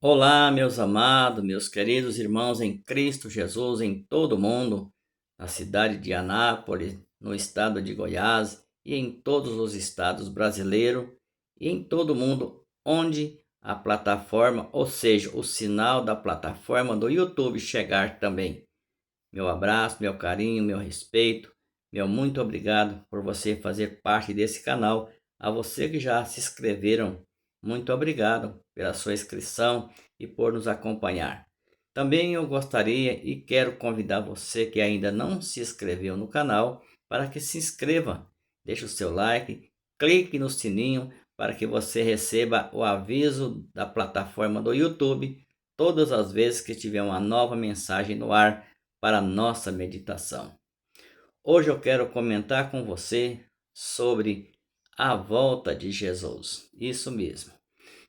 Olá, meus amados, meus queridos irmãos em Cristo Jesus, em todo o mundo, na cidade de Anápolis, no estado de Goiás e em todos os estados brasileiros e em todo o mundo onde a plataforma, ou seja, o sinal da plataforma do YouTube chegar também. Meu abraço, meu carinho, meu respeito, meu muito obrigado por você fazer parte desse canal. A você que já se inscreveram, muito obrigado pela sua inscrição e por nos acompanhar. Também eu gostaria e quero convidar você que ainda não se inscreveu no canal para que se inscreva. Deixe o seu like, clique no sininho para que você receba o aviso da plataforma do YouTube todas as vezes que tiver uma nova mensagem no ar para a nossa meditação. Hoje eu quero comentar com você sobre a volta de Jesus. Isso mesmo.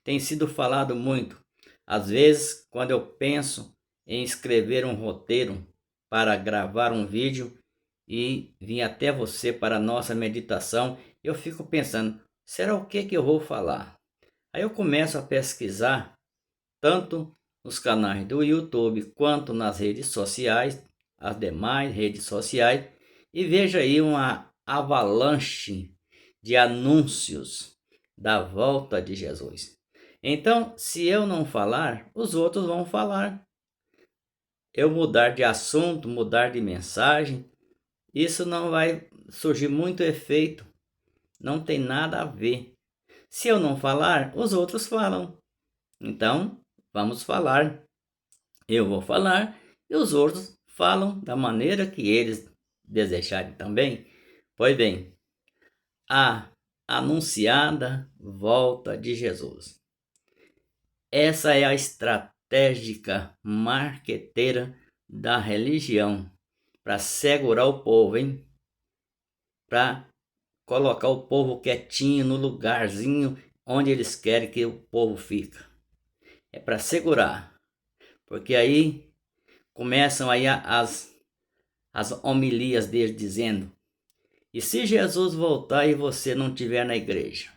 Tem sido falado muito. Às vezes, quando eu penso em escrever um roteiro para gravar um vídeo e vir até você para a nossa meditação, eu fico pensando, será o que eu vou falar? Aí eu começo a pesquisar tanto nos canais do YouTube quanto nas redes sociais, as demais redes sociais, e vejo aí uma avalanche de anúncios da volta de Jesus. Então, se eu não falar, os outros vão falar. Eu mudar de assunto, mudar de mensagem, isso não vai surgir muito efeito, não tem nada a ver. Se eu não falar, os outros falam. Então, vamos falar. Eu vou falar e os outros falam da maneira que eles desejarem também. Pois bem, a anunciada volta de Jesus. Essa é a estratégica marqueteira da religião para segurar o povo, hein? Para colocar o povo quietinho no lugarzinho onde eles querem que o povo fique. É para segurar, porque aí começam aí as homilias dele dizendo: e se Jesus voltar e você não estiver na igreja?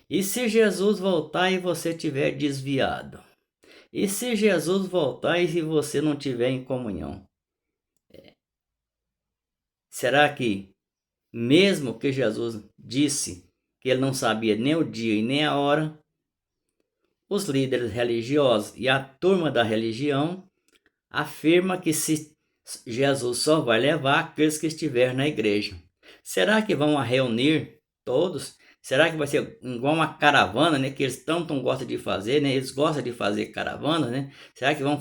E se Jesus voltar e você estiver desviado? E se Jesus voltar e se você não estiver em comunhão? Será que, mesmo que Jesus disse que ele não sabia nem o dia e nem a hora, os líderes religiosos e a turma da religião afirma que se Jesus só vai levar aqueles que estiverem na igreja? Será que vão reunir todos? Será que vai ser igual uma caravana, né? Que eles tanto gostam de fazer, né? Eles gostam de fazer caravana, né? Será que vão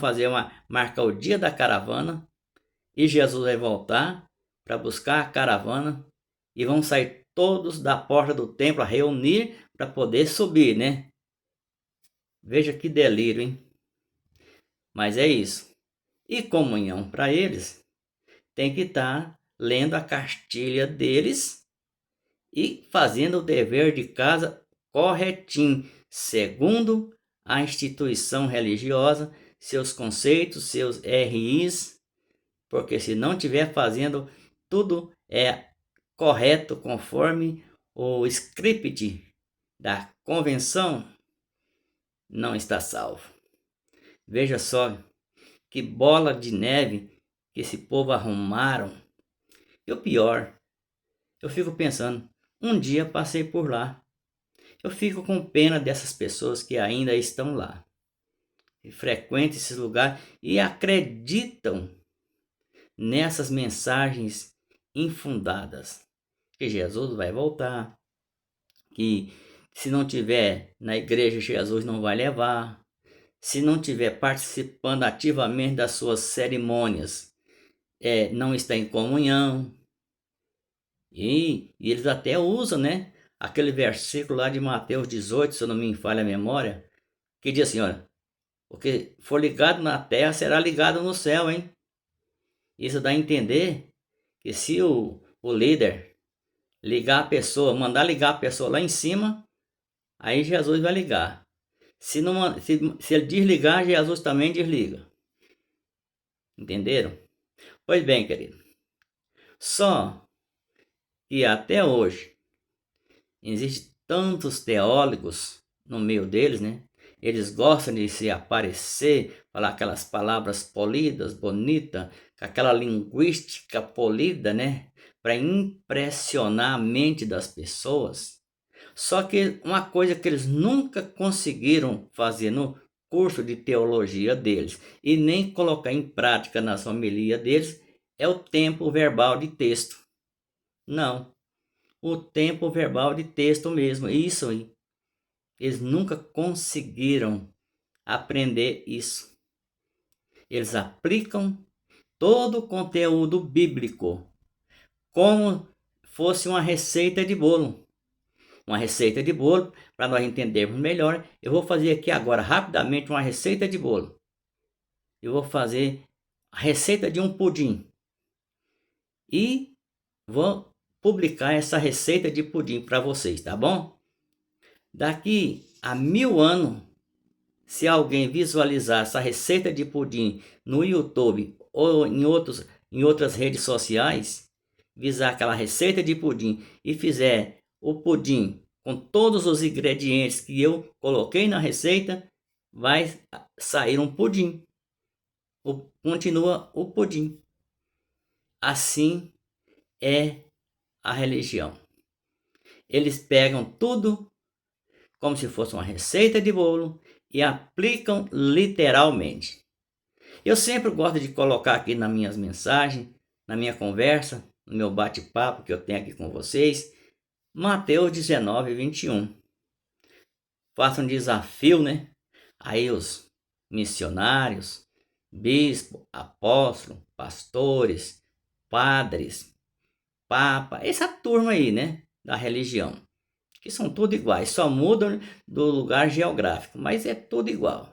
marcar o dia da caravana e Jesus vai voltar para buscar a caravana e vão sair todos da porta do templo a reunir para poder subir, né? Veja que delírio, hein? Mas é isso. E comunhão para eles tem que estar lendo a cartilha deles e fazendo o dever de casa corretinho, segundo a instituição religiosa, seus conceitos, seus RIs, porque se não estiver fazendo tudo correto conforme o script da convenção, não está salvo. Veja só que bola de neve que esse povo arrumaram. E o pior, eu fico pensando, um dia passei por lá. Eu fico com pena dessas pessoas que ainda estão lá, e frequentam esses lugares e acreditam nessas mensagens infundadas. Que Jesus vai voltar, que se não tiver na igreja, Jesus não vai levar. Se não tiver participando ativamente das suas cerimônias, não está em comunhão. E eles até usam, né? Aquele versículo lá de Mateus 18, se eu não me falha a memória, que diz assim, olha, o que for ligado na terra será ligado no céu, hein? Isso dá a entender que se o líder ligar a pessoa, mandar ligar a pessoa lá em cima, aí Jesus vai ligar. Se ele desligar, Jesus também desliga. Entenderam? Pois bem, querido. Só que até hoje existem tantos teólogos no meio deles, né? Eles gostam de se aparecer, falar aquelas palavras polidas, bonitas, com aquela linguística polida, né? Para impressionar a mente das pessoas. Só que uma coisa que eles nunca conseguiram fazer no curso de teologia deles e nem colocar em prática na homilia deles é o tempo verbal de texto. Não, o tempo verbal de texto mesmo, isso aí. Eles nunca conseguiram aprender isso. Eles aplicam todo o conteúdo bíblico como fosse uma receita de bolo. Uma receita de bolo, para nós entendermos melhor, eu vou fazer aqui agora rapidamente uma receita de bolo. Eu vou fazer a receita de um pudim. E vou publicar essa receita de pudim para vocês, tá bom? Daqui a 1000 anos, se alguém visualizar essa receita de pudim no YouTube ou em outras redes sociais, visar aquela receita de pudim e fizer o pudim com todos os ingredientes que eu coloquei na receita, vai sair um pudim. Continua o pudim. Assim é a religião. Eles pegam tudo como se fosse uma receita de bolo e aplicam literalmente. Eu sempre gosto de colocar aqui nas minhas mensagens, na minha conversa, no meu bate-papo que eu tenho aqui com vocês, Mateus 19, 21. Faço um desafio, né? Aí os missionários, bispo, apóstolo, pastores, padres, papa, essa turma aí, né? Da religião. Que são tudo iguais, só mudam do lugar geográfico, mas é tudo igual.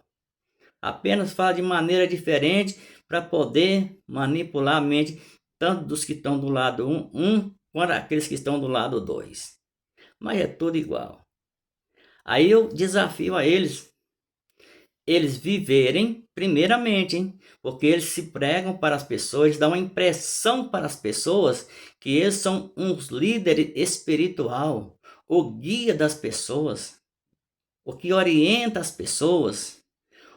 Apenas fala de maneira diferente para poder manipular a mente tanto dos que estão do lado 1 quanto aqueles que estão do lado 2. Mas é tudo igual. Aí eu desafio a eles viverem primeiramente, hein? Porque eles se pregam para as pessoas, dão uma impressão para as pessoas que eles são uns líderes espiritual, o guia das pessoas, o que orienta as pessoas,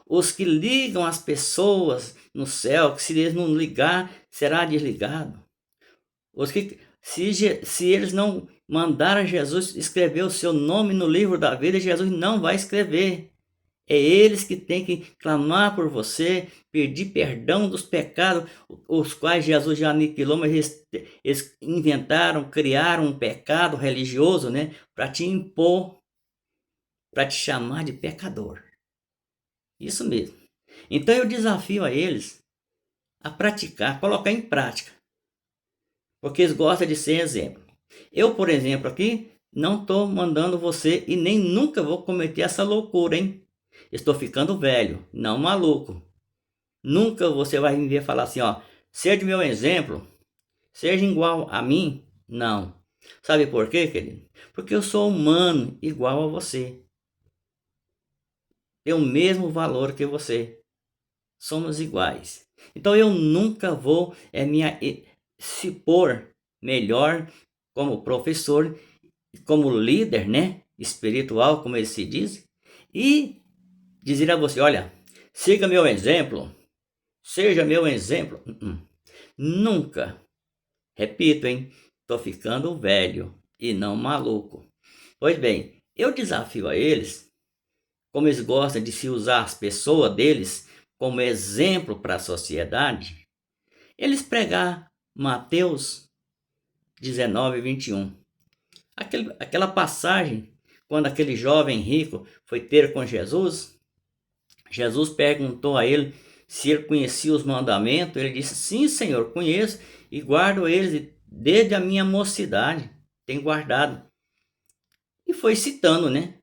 os que ligam as pessoas no céu, que se eles não ligar, será desligado. Os que, se eles não mandaram Jesus escrever o seu nome no livro da vida, Jesus não vai escrever. É eles que têm que clamar por você, pedir perdão dos pecados, os quais Jesus já aniquilou, mas eles inventaram, criaram um pecado religioso, né, para te impor, para te chamar de pecador. Isso mesmo. Então eu desafio a eles a praticar, colocar em prática, porque eles gostam de ser exemplo. Eu, por exemplo, aqui, não estou mandando você e nem nunca vou cometer essa loucura, hein? Estou ficando velho, não maluco. Nunca você vai me ver falar assim, ó, seja meu exemplo, seja igual a mim. Não. Sabe por quê, querido? Porque eu sou humano, igual a você. Tenho o mesmo valor que você. Somos iguais. Então eu nunca vou se pôr melhor como professor, como líder, né, espiritual, como ele se diz, e dizer a você, olha, siga meu exemplo, seja meu exemplo. Nunca. Repito, hein? Tô ficando velho e não maluco. Pois bem, eu desafio a eles, como eles gostam de se usar as pessoas deles como exemplo para a sociedade, eles pregar Mateus 19, 21. Aquela passagem, quando aquele jovem rico foi ter com Jesus, Jesus perguntou a ele se ele conhecia os mandamentos. Ele disse, sim, Senhor, conheço e guardo eles desde a minha mocidade, tenho guardado. E foi citando, né?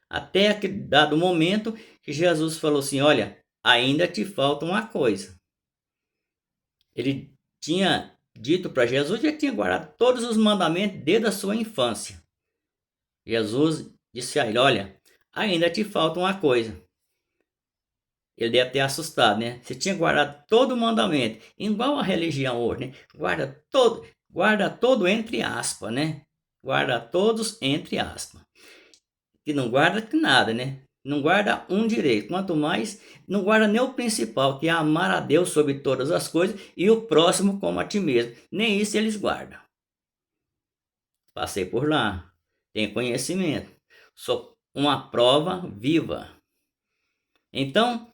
Até aquele dado momento que Jesus falou assim, olha, ainda te falta uma coisa. Ele tinha dito para Jesus, já tinha guardado todos os mandamentos desde a sua infância. Jesus disse a ele, olha, ainda te falta uma coisa. Ele deve ter assustado, né? Você tinha guardado todo o mandamento, igual a religião hoje, né? Guarda todo entre aspas, né? Guarda todos entre aspas. Que não guarda nada, né? Não guarda um direito, quanto mais não guarda nem o principal, que é amar a Deus sobre todas as coisas e o próximo como a ti mesmo. Nem isso eles guardam. Passei por lá, tenho conhecimento, sou uma prova viva. Então,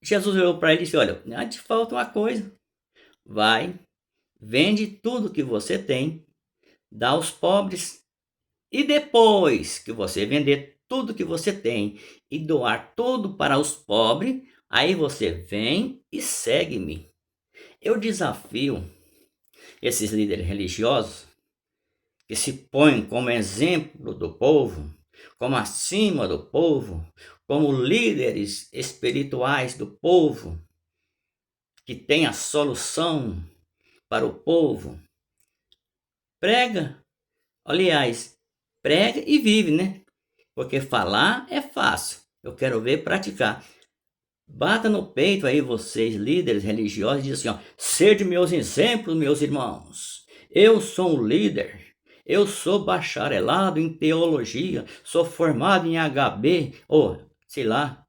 Jesus olhou para ele e disse: olha, te falta uma coisa. Vai, vende tudo que você tem, dá aos pobres, e depois que você vender tudo que você tem e doar tudo para os pobres, aí você vem e segue-me. Eu desafio esses líderes religiosos que se põem como exemplo do povo, como acima do povo, como líderes espirituais do povo, que tem a solução para o povo. Prega, aliás, prega e vive, né? Porque falar é fácil, eu quero ver praticar. Bata no peito aí vocês, líderes religiosos, e diz assim, ó: sede meus exemplos, meus irmãos. Eu sou um líder, eu sou bacharelado em teologia, sou formado em HB, ou sei lá,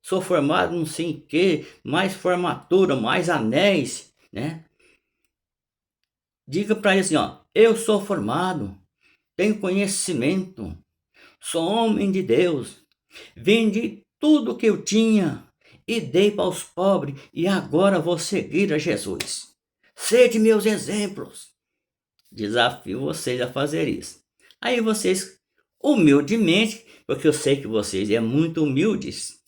sou formado não sei em que, mais formatura, mais anéis, né? Diga para ele assim, ó: eu sou formado, tenho conhecimento, sou homem de Deus, vendi tudo que eu tinha e dei para os pobres, e agora vou seguir a Jesus. Sede meus exemplos. Desafio vocês a fazer isso. Aí vocês, humildemente, porque eu sei que vocês é muito humildes,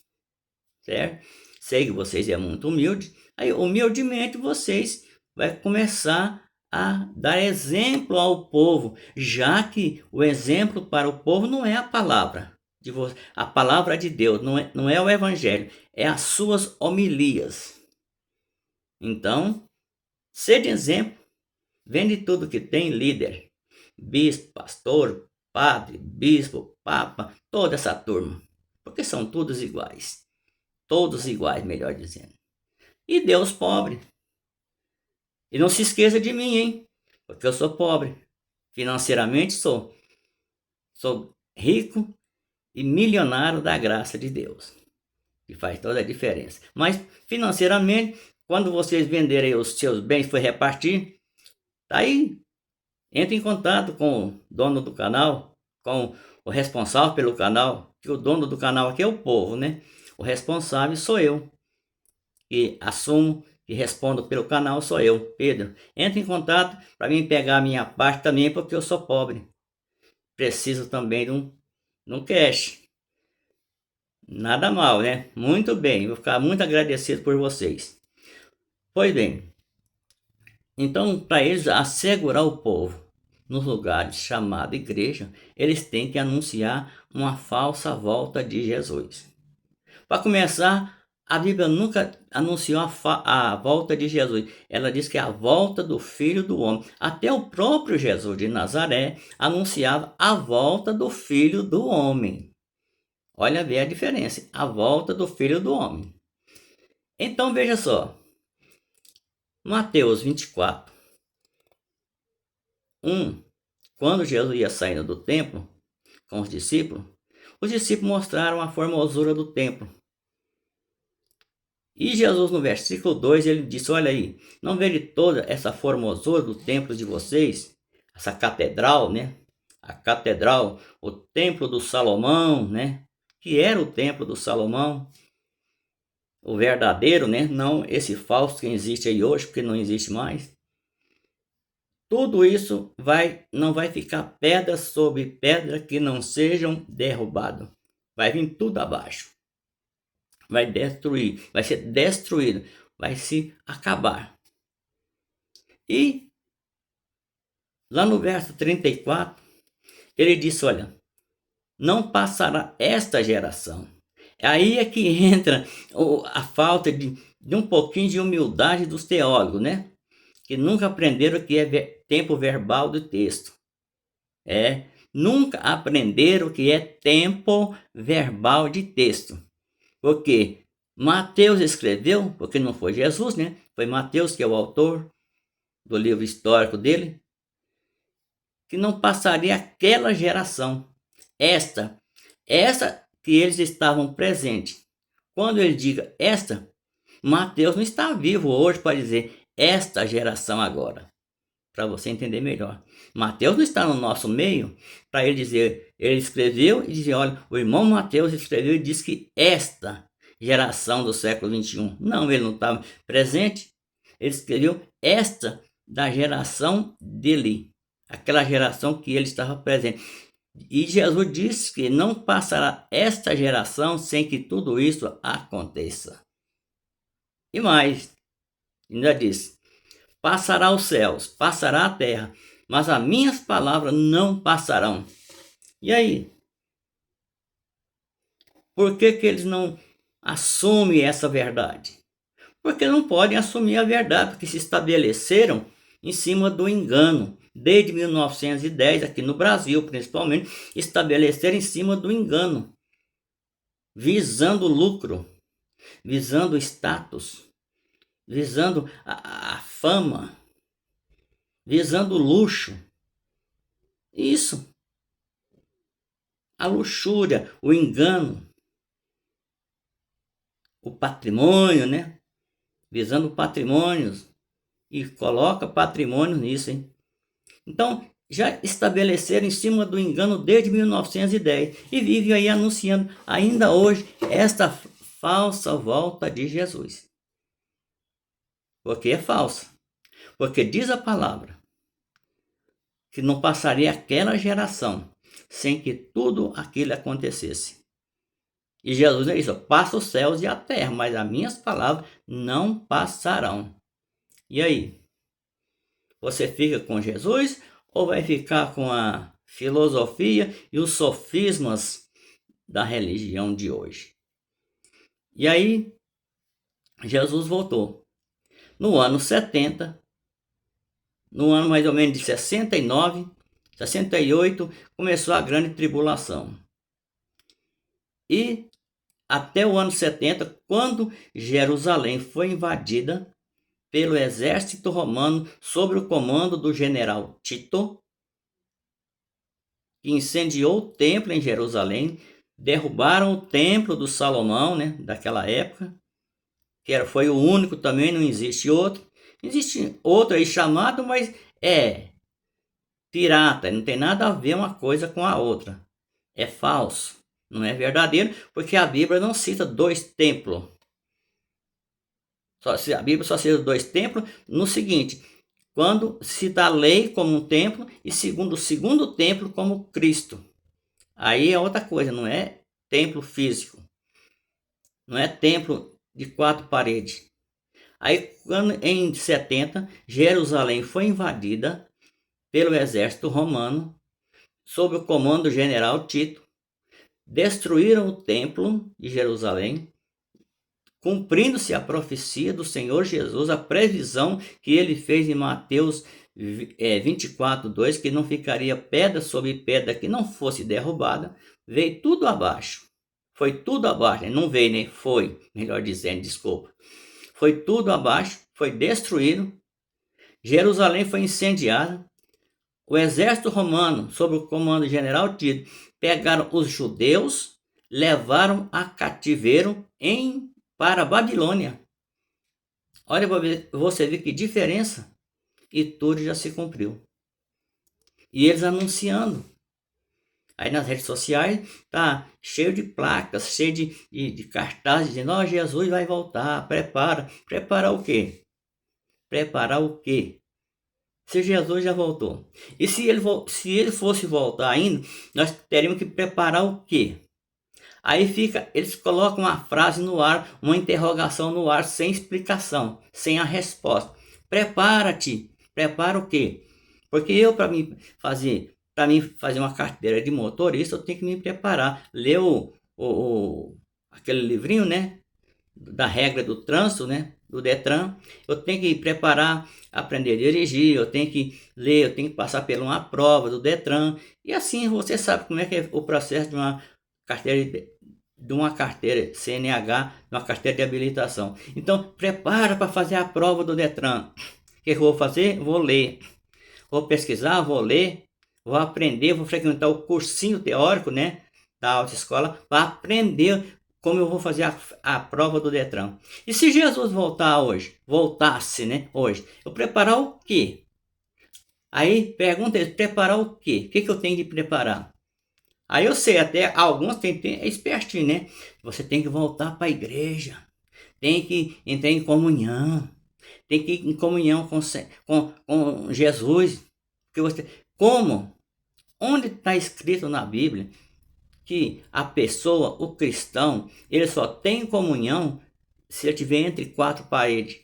certo? Sei que vocês é muito humildes. Aí, humildemente, vocês vai começar a dar exemplo ao povo, já que o exemplo para o povo não é a palavra de a palavra de Deus, não é o evangelho, é as suas homilias. Então, sede exemplo, vende tudo que tem, líder, bispo, pastor, padre, bispo, papa, toda essa turma, porque são todos iguais. Todos iguais, melhor dizendo. E Deus pobre. E não se esqueça de mim, hein? Porque eu sou pobre. Financeiramente sou. Sou rico e milionário da graça de Deus. Que faz toda a diferença. Mas financeiramente, quando vocês venderem os seus bens, for repartir, tá aí. Entre em contato com o dono do canal, com o responsável pelo canal, que o dono do canal aqui é o povo, né? O responsável sou eu, que assumo e respondo pelo canal, sou eu, Pedro. Entre em contato para mim pegar a minha parte também, porque eu sou pobre. Preciso também de um cash. Nada mal, né? Muito bem, vou ficar muito agradecido por vocês. Pois bem, então para eles assegurar o povo nos lugares chamados igreja, eles têm que anunciar uma falsa volta de Jesus. Para começar, a Bíblia nunca anunciou a volta de Jesus. Ela diz que é a volta do Filho do Homem. Até o próprio Jesus de Nazaré anunciava a volta do Filho do Homem. Olha bem a diferença, a volta do Filho do Homem. Então veja só, Mateus 24, 1. Quando Jesus ia saindo do templo com os discípulos mostraram a formosura do templo. E Jesus, no versículo 2, ele disse: olha aí, não vejo toda essa formosura do templo de vocês, essa catedral, né? A catedral, o templo do Salomão, né? Que era o templo do Salomão, o verdadeiro, né? Não esse falso que existe aí hoje, porque não existe mais. Tudo isso não vai ficar pedra sobre pedra que não sejam derrubados. Vai vir tudo abaixo. Vai destruir, vai ser destruído, vai se acabar. E lá no verso 34, ele disse: olha, não passará esta geração. Aí é que entra a falta de um pouquinho de humildade dos teólogos, né? Que nunca aprenderam o que é tempo verbal do texto. Nunca aprenderam o que é tempo verbal de texto. Porque Mateus escreveu, porque não foi Jesus, né? Foi Mateus que é o autor do livro histórico dele, que não passaria aquela geração. Essa que eles estavam presentes. Quando ele diga esta, Mateus não está vivo hoje para dizer esta geração agora, para você entender melhor. Mateus não está no nosso meio para ele dizer, ele escreveu e dizia, olha, o irmão Mateus escreveu e disse que esta geração do século 21. Não, ele não estava presente. Ele escreveu esta da geração dele, aquela geração que ele estava presente. E Jesus disse que não passará esta geração sem que tudo isso aconteça. E mais, ainda disse, passará os céus, passará a terra, mas as minhas palavras não passarão. E aí? Por que eles não assumem essa verdade? Porque não podem assumir a verdade, porque se estabeleceram em cima do engano. Desde 1910, aqui no Brasil principalmente, estabeleceram em cima do engano, visando lucro, visando status, visando a fama, visando luxo. Isso. A luxúria, o engano, o patrimônio, né? Visando patrimônios. E coloca patrimônio nisso, hein? Então, já estabeleceram em cima do engano desde 1910 e vive aí anunciando ainda hoje esta falsa volta de Jesus. Porque é falsa. Porque diz a palavra que não passaria aquela geração sem que tudo aquilo acontecesse. E Jesus é isso, passa os céus e a terra, mas as minhas palavras não passarão. E aí? Você fica com Jesus ou vai ficar com a filosofia e os sofismas da religião de hoje? E aí, Jesus voltou. No ano 70, no ano mais ou menos de 69, 68, começou a grande tribulação. E até o ano 70, quando Jerusalém foi invadida pelo exército romano sob o comando do general Tito, que incendiou o templo em Jerusalém, derrubaram o templo do Salomão, né, daquela época, foi o único também, não existe outro. Existe outro aí chamado, mas é pirata, não tem nada a ver uma coisa com a outra. É falso, não é verdadeiro, porque a Bíblia não cita dois templos. A Bíblia só cita dois templos no seguinte, quando cita a lei como um templo e segundo o segundo templo como Cristo. Aí é outra coisa, não é templo físico. Não é templo de 4 paredes. Aí, quando em 70, Jerusalém foi invadida pelo exército romano, sob o comando do general Tito, destruíram o templo de Jerusalém, cumprindo-se a profecia do Senhor Jesus, a previsão que ele fez em Mateus 24:2, que não ficaria pedra sobre pedra que não fosse derrubada, veio tudo abaixo. Foi tudo abaixo, não veio, nem foi, melhor dizendo, desculpa. Foi tudo abaixo, foi destruído, Jerusalém foi incendiada, o exército romano, sob o comando do general Tito, pegaram os judeus, levaram a cativeiro para a Babilônia. Olha, você vê que diferença, e tudo já se cumpriu. E eles anunciando. Aí nas redes sociais tá cheio de placas, cheio de cartazes dizendo, ó, Jesus vai voltar, prepara. Preparar o quê? Preparar o quê? Se Jesus já voltou. E se ele fosse voltar ainda, nós teríamos que preparar o quê? Aí eles colocam uma frase no ar, uma interrogação no ar, sem explicação, sem a resposta. Prepara-te. Prepara o quê? Porque para mim fazer uma carteira de motorista, eu tenho que me preparar. Ler aquele livrinho, né? Da regra do trânsito, né? Do Detran. Eu tenho que preparar, aprender a dirigir, eu tenho que ler, eu tenho que passar por uma prova do Detran. E assim você sabe como é que é o processo de uma carteira CNH, de uma carteira de habilitação. Então, prepara para fazer a prova do Detran. O que eu vou fazer? Vou ler. Vou pesquisar, vou ler, vou aprender, vou frequentar o cursinho teórico, né? da autoescola para aprender como eu vou fazer a prova do Detran. E se Jesus voltasse, né, hoje, eu preparar o quê? Aí pergunta ele, preparar o quê? O que eu tenho de preparar? Aí eu sei, até alguns é espertinho, né? Você tem que voltar para a igreja, tem que entrar em comunhão, tem que ir em comunhão com Jesus. Que você, como? Onde está escrito na Bíblia que a pessoa, o cristão, ele só tem comunhão se ele estiver entre quatro paredes?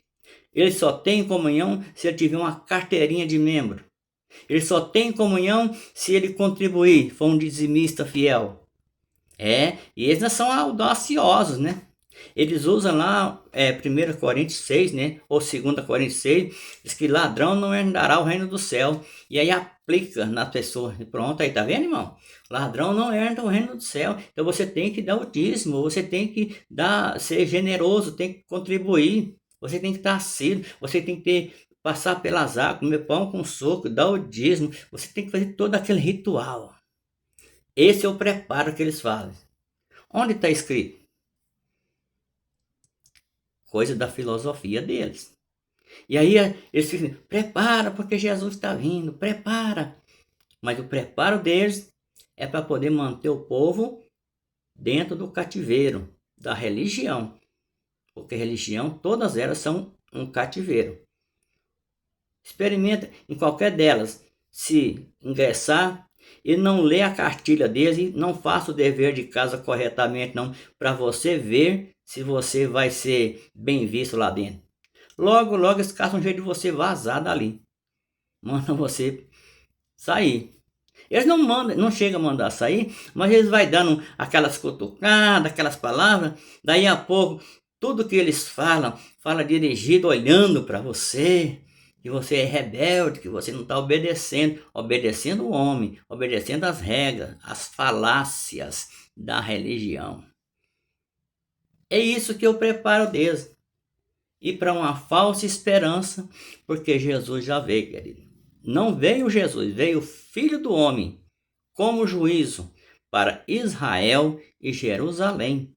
Ele só tem comunhão se ele tiver uma carteirinha de membro. Ele só tem comunhão se ele contribuir, for um dizimista fiel. E eles não são audaciosos, né? Eles usam lá 1 Coríntios 6, né? Ou 2 Coríntios 6, diz que ladrão não herdará o reino do céu. E aí aplica na pessoa. Pronto, aí tá vendo, irmão? Ladrão não herda o reino do céu. Então você tem que dar o dízimo, você tem que ser generoso, tem que contribuir. Você tem que estar assíduo, você tem que passar pelas águas, comer pão com suco, dar o dízimo. Você tem que fazer todo aquele ritual. Esse é o preparo que eles fazem. Onde está escrito? Coisa da filosofia deles. E aí eles ficam, prepara porque Jesus está vindo, prepara. Mas o preparo deles é para poder manter o povo dentro do cativeiro, da religião. Porque religião, todas elas são um cativeiro. Experimenta em qualquer delas se ingressar e não lê a cartilha deles e não faça o dever de casa corretamente não, para você ver se você vai ser bem visto lá dentro. Logo eles caçam um jeito de você vazar dali. Mandam você sair. Eles não chegam a mandar sair, mas eles vai dando aquelas cutucadas, aquelas palavras, daí a pouco tudo que eles fala dirigido olhando para você, que você é rebelde, que você não está obedecendo o homem, obedecendo as regras, as falácias da religião. É isso que eu preparo deles. E para uma falsa esperança, porque Jesus já veio, querido. Não veio Jesus, veio o Filho do Homem, como juízo para Israel e Jerusalém.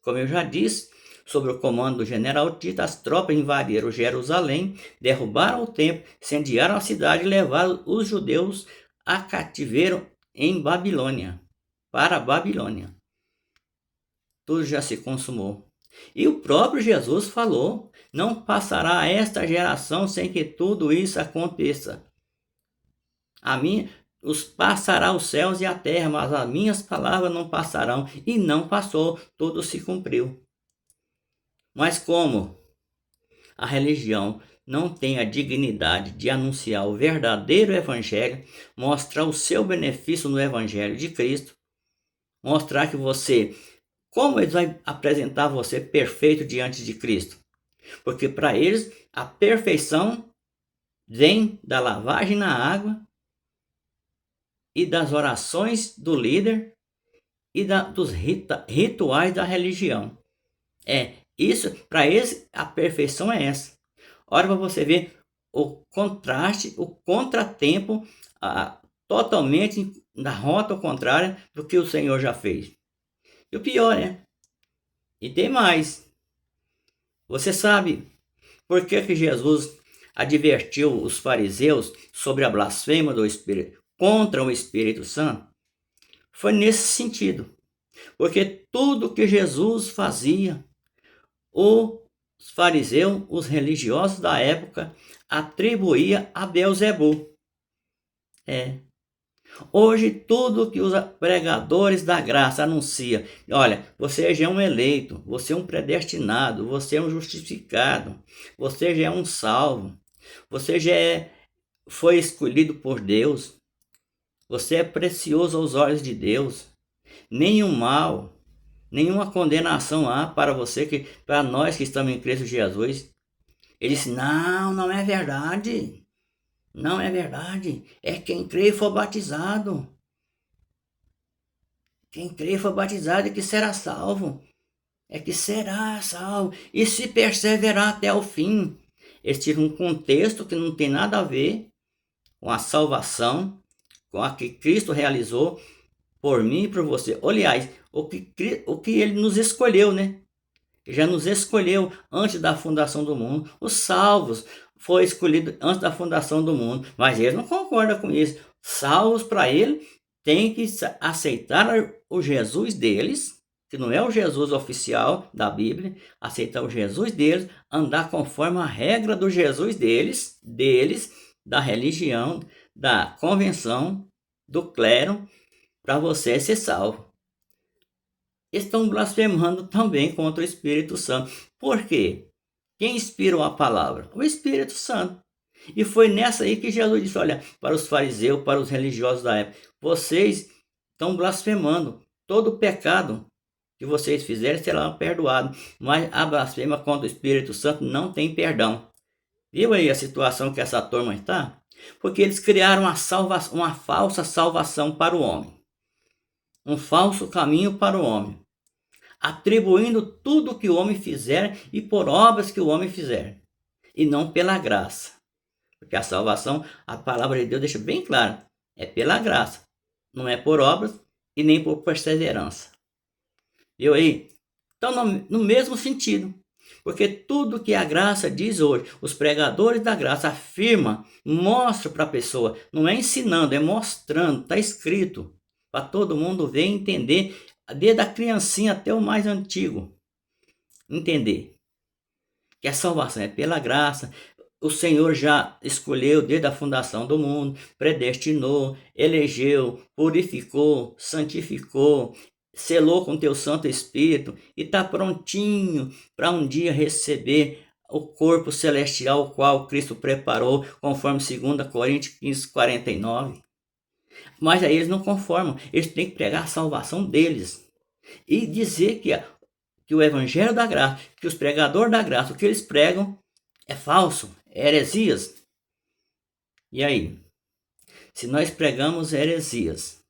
Como eu já disse, sob o comando do general Tito, as tropas invadiram Jerusalém, derrubaram o templo, incendiaram a cidade e levaram os judeus a cativeiro em Babilônia, para a Babilônia. Tudo já se consumou. E o próprio Jesus falou, não passará esta geração sem que tudo isso aconteça. Passará os céus e a terra, mas as minhas palavras não passarão. E não passou, tudo se cumpriu. Mas como a religião não tem a dignidade de anunciar o verdadeiro evangelho, mostrar o seu benefício no evangelho de Cristo, mostrar que como eles vão apresentar você perfeito diante de Cristo? Porque para eles a perfeição vem da lavagem na água e das orações do líder e dos rituais da religião. Isso, para eles a perfeição é essa. Olha para você ver o contraste, o contratempo, totalmente na rota contrária do que o Senhor já fez. E o pior, né? E tem mais. Você sabe por que Jesus advertiu os fariseus sobre a blasfêmia do Espírito contra o Espírito Santo? Foi nesse sentido. Porque tudo que Jesus fazia, os fariseus, os religiosos da época, atribuía a Beelzebul. Hoje, tudo que os pregadores da graça anunciam, olha, você já é um eleito, você é um predestinado, você é um justificado, você já é um salvo, você já foi escolhido por Deus, você é precioso aos olhos de Deus, nenhum mal, nenhuma condenação há para você, para nós que estamos em Cristo Jesus. Ele disse, não é verdade. Não é verdade. É quem crê e for batizado. Quem crê e for batizado é que será salvo. É que será salvo. E se perseverar até o fim. Eles tiram um contexto que não tem nada a ver com a salvação, com a que Cristo realizou, por mim e por você. Aliás, o que ele nos escolheu, né? Ele já nos escolheu antes da fundação do mundo. Os salvos foi escolhido antes da fundação do mundo, mas eles não concordam com isso. Salvos para ele tem que aceitar o Jesus deles, que não é o Jesus oficial da Bíblia, aceitar o Jesus deles, andar conforme a regra do Jesus deles, da religião, da convenção, do clero, para você ser salvo. Estão blasfemando também contra o Espírito Santo. Por quê? Quem inspirou a palavra? O Espírito Santo. E foi nessa aí que Jesus disse, olha, para os fariseus, para os religiosos da época, vocês estão blasfemando. Todo pecado que vocês fizerem será perdoado, mas a blasfêmia contra o Espírito Santo não tem perdão. Viu aí a situação que essa turma está? Porque eles criaram uma falsa salvação para o homem. Um falso caminho para o homem, atribuindo tudo o que o homem fizer e por obras que o homem fizer, e não pela graça. Porque a salvação, a palavra de Deus deixa bem claro, é pela graça, não é por obras e nem por perseverança. Viu aí? Então, no mesmo sentido, porque tudo que a graça diz hoje, os pregadores da graça afirmam, mostram para a pessoa, não é ensinando, é mostrando, está escrito, para todo mundo ver e entender, desde a criancinha até o mais antigo, entender que a salvação é pela graça. O Senhor já escolheu desde a fundação do mundo, predestinou, elegeu, purificou, santificou, selou com teu Santo Espírito e está prontinho para um dia receber o corpo celestial, o qual Cristo preparou, conforme 2 Coríntios 15, 49. Mas aí eles não conformam, eles têm que pregar a salvação deles e dizer que o evangelho da graça, que os pregadores da graça, o que eles pregam é falso, é heresias. E aí? Se nós pregamos heresias,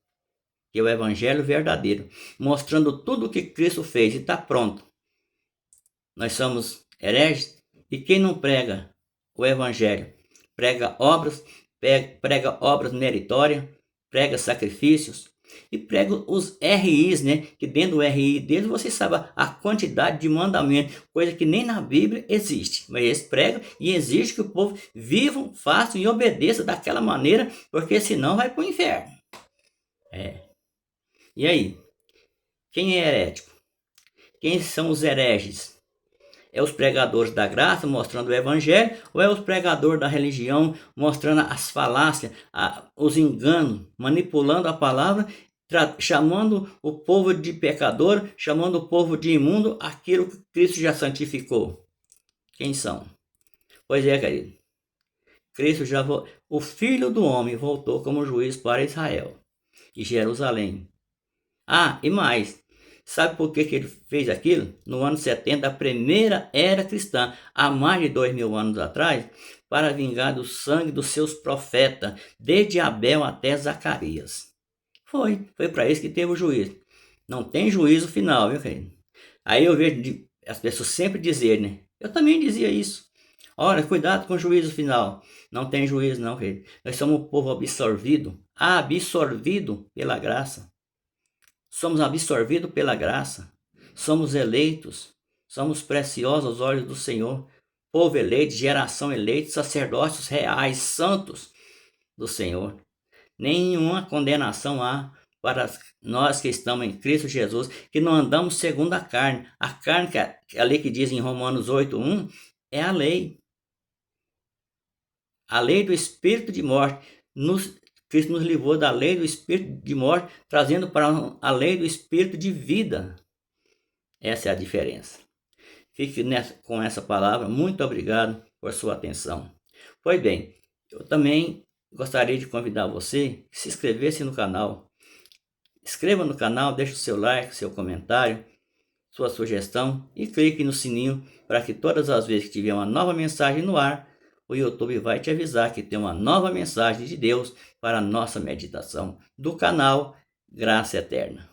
que é o evangelho verdadeiro, mostrando tudo o que Cristo fez e está pronto, nós somos hereges? E quem não prega o evangelho, prega obras meritórias, prega sacrifícios e prega os RIs, né? Que dentro do RI deles você sabe a quantidade de mandamentos, coisa que nem na Bíblia existe. Mas eles pregam e exigem que o povo vivam, façam e obedeça daquela maneira, porque senão vai para o inferno. E aí? Quem é herético? Quem são os hereges? É os pregadores da graça mostrando o evangelho, ou é os pregadores da religião mostrando as falácias, os enganos, manipulando a palavra, chamando o povo de pecador, chamando o povo de imundo, aquilo que Cristo já santificou? Quem são? Pois é, querido. Cristo o Filho do Homem voltou como juiz para Israel e Jerusalém. E mais. Sabe por que ele fez aquilo? No ano 70, a primeira era cristã, há mais de 2000 anos atrás, para vingar do sangue dos seus profetas, desde Abel até Zacarias. Foi para isso que teve o juízo. Não tem juízo final, viu, querido? Aí eu vejo as pessoas sempre dizerem, né? Eu também dizia isso. Olha, cuidado com o juízo final. Não tem juízo não, querido. Nós somos um povo absorvido pela graça. Somos absorvidos pela graça, somos eleitos, somos preciosos aos olhos do Senhor, povo eleito, geração eleita, sacerdócios reais, santos do Senhor. Nenhuma condenação há para nós que estamos em Cristo Jesus, que não andamos segundo a carne. A carne, que a lei que diz em Romanos 8:1, é a lei. A lei do espírito de morte. Cristo nos livrou da lei do espírito de morte, trazendo para a lei do espírito de vida. Essa é a diferença. Fique com essa palavra. Muito obrigado por sua atenção. Pois bem, eu também gostaria de convidar você a se inscrevesse no canal. Inscreva no canal, deixe o seu like, seu comentário, sua sugestão e clique no sininho para que todas as vezes que tiver uma nova mensagem no ar, o YouTube vai te avisar que tem uma nova mensagem de Deus para a nossa meditação do canal Graça Eterna.